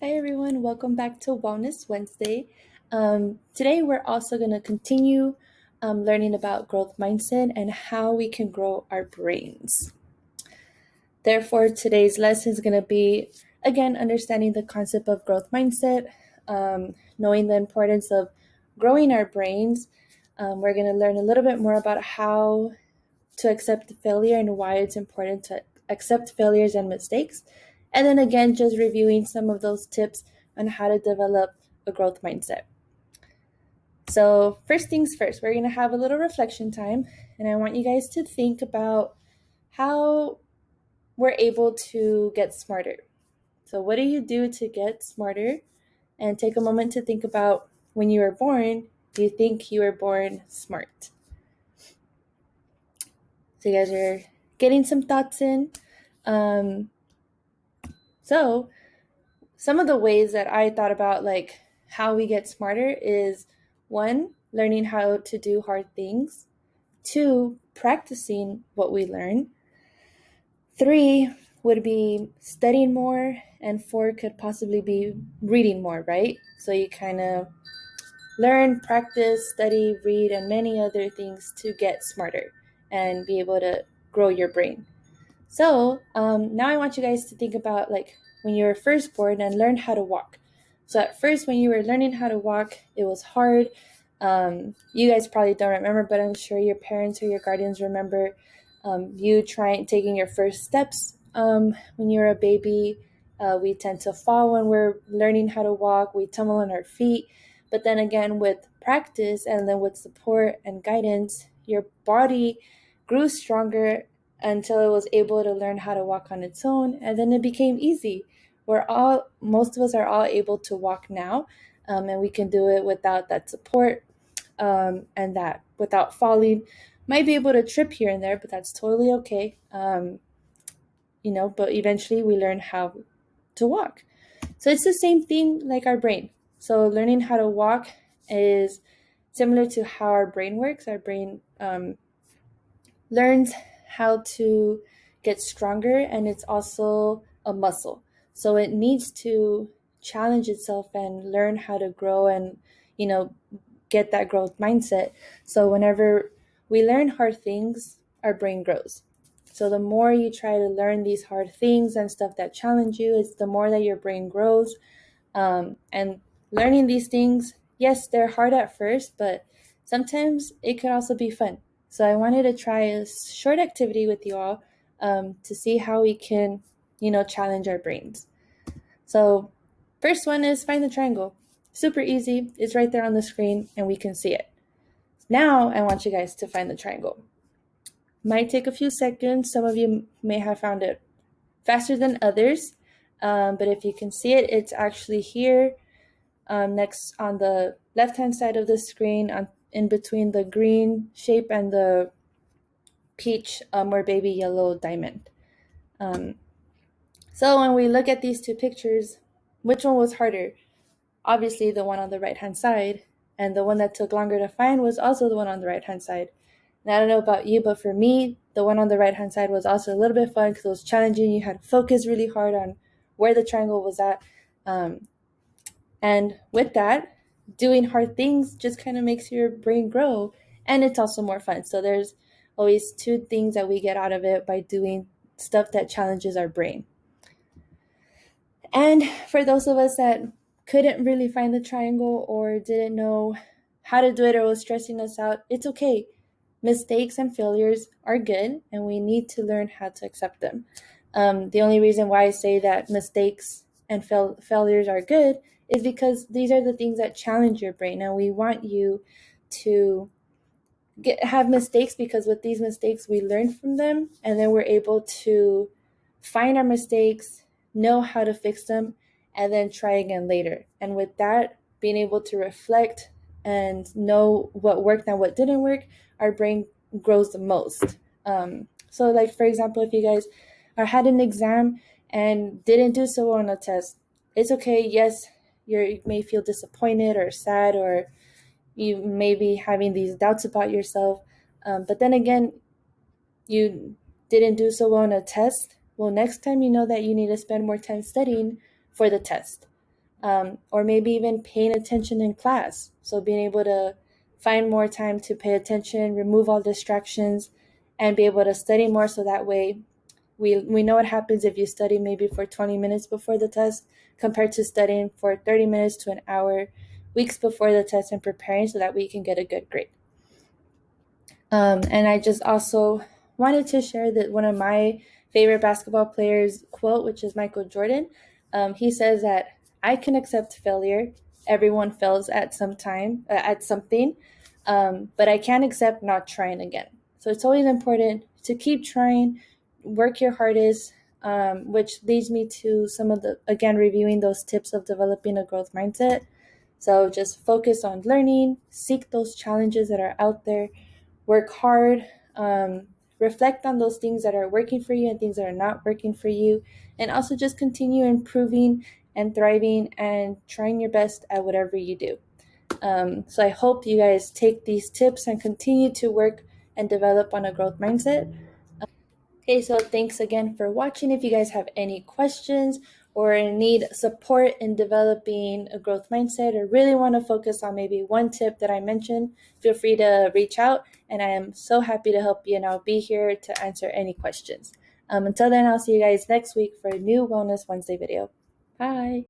Hi everyone, welcome back to Wellness Wednesday. Today we're also going to continue learning about growth mindset and how we can grow our brains. Therefore, today's lesson is going to be again understanding the concept of growth mindset, knowing the importance of growing our brains. We're going to learn a little bit more about how to accept failure and why it's important to accept failures and mistakes. And then again, just reviewing some of those tips on how to develop a growth mindset. So, first things first, we're going to have a little reflection time, and I want you guys to think about how we're able to get smarter. So, what do you do to get smarter? And take a moment to think about when you were born, do you think you were born smart? So, you guys are getting some thoughts in. Um, so, some of the ways that I thought about like how we get smarter is one, learning how to do hard things, two, practicing what we learn, three would be studying more, and four could possibly be reading more, right? So you kind of learn, practice, study, read, and many other things to get smarter and be able to grow your brain. So now I want you guys to think about like when you were first born and learn how to walk. So at first, when you were learning how to walk, it was hard. You guys probably don't remember, but I'm sure your parents or your guardians remember you trying taking your first steps when you're a baby. We tend to fall when we're learning how to walk. We tumble on our feet. But then again, with practice and then with support and guidance, your body grew stronger until it was able to learn how to walk on its own, and then it became easy. Most of us are all able to walk now, and we can do it without that support, and that without falling. Might be able to trip here and there, but that's totally okay. But eventually we learn how to walk. So it's the same thing like our brain. So learning how to walk is similar to how our brain works. Our brain learns how to get stronger, and it's also a muscle. So it needs to challenge itself and learn how to grow and, you know, get that growth mindset. So whenever we learn hard things, our brain grows. So the more you try to learn these hard things and stuff that challenge you, it's the more that your brain grows. And learning these things, yes, they're hard at first, but sometimes it could also be fun. So I wanted to try a short activity with you all to see how we can, challenge our brains. So first one is find the triangle. Super easy. It's right there on the screen and we can see it. Now I want you guys to find the triangle. Might take a few seconds. Some of you may have found it faster than others. But if you can see it, it's actually here next on the left-hand side of the screen, in between the green shape and the peach or baby yellow diamond. Um, so when we look at these two pictures, which one was harder? Obviously the one on the right-hand side, and the one that took longer to find was also the one on the right-hand side. And I don't know about you, but for me, the one on the right-hand side was also a little bit fun because it was challenging. You had to focus really hard on where the triangle was at. And with that, doing hard things just kind of makes your brain grow, and it's also more fun. So there's always two things that we get out of it by doing stuff that challenges our brain. And for those of us that couldn't really find the triangle or didn't know how to do it or was stressing us out, it's okay. Mistakes and failures are good, and we need to learn how to accept them. The only reason why I say that mistakes and failures are good is because these are the things that challenge your brain, and we want you to have mistakes because with these mistakes we learn from them, and then we're able to find our mistakes, know how to fix them, and then try again later. And with that, being able to reflect and know what worked and what didn't work, our brain grows the most. So like for example, if you guys had an exam and didn't do so well on a test, it's okay. Yes, you may feel disappointed or sad, or you may be having these doubts about yourself. But then again, you didn't do so well on a test. Well, next time you know that you need to spend more time studying for the test. or maybe even paying attention in class. So being able to find more time to pay attention, remove all distractions, and be able to study more, so that way we know what happens if you study maybe for 20 minutes before the test compared to studying for 30 minutes to an hour weeks before the test and preparing so that we can get a good grade. And I just also wanted to share that one of my favorite basketball players quote, which is Michael Jordan. He says that I can accept failure. Everyone fails at some time, at something, but I can't accept not trying again. So it's always important to keep trying, work your hardest, which leads me to some of the, again, reviewing those tips of developing a growth mindset. So just focus on learning, seek those challenges that are out there, work hard, reflect on those things that are working for you and things that are not working for you, and also just continue improving and thriving and trying your best at whatever you do. So I hope you guys take these tips and continue to work and develop on a growth mindset. Okay, so thanks again for watching. If you guys have any questions or need support in developing a growth mindset or really want to focus on maybe one tip that I mentioned, feel free to reach out, and I am so happy to help you, and I'll be here to answer any questions. Until then, I'll see you guys next week for a new Wellness Wednesday video. Bye.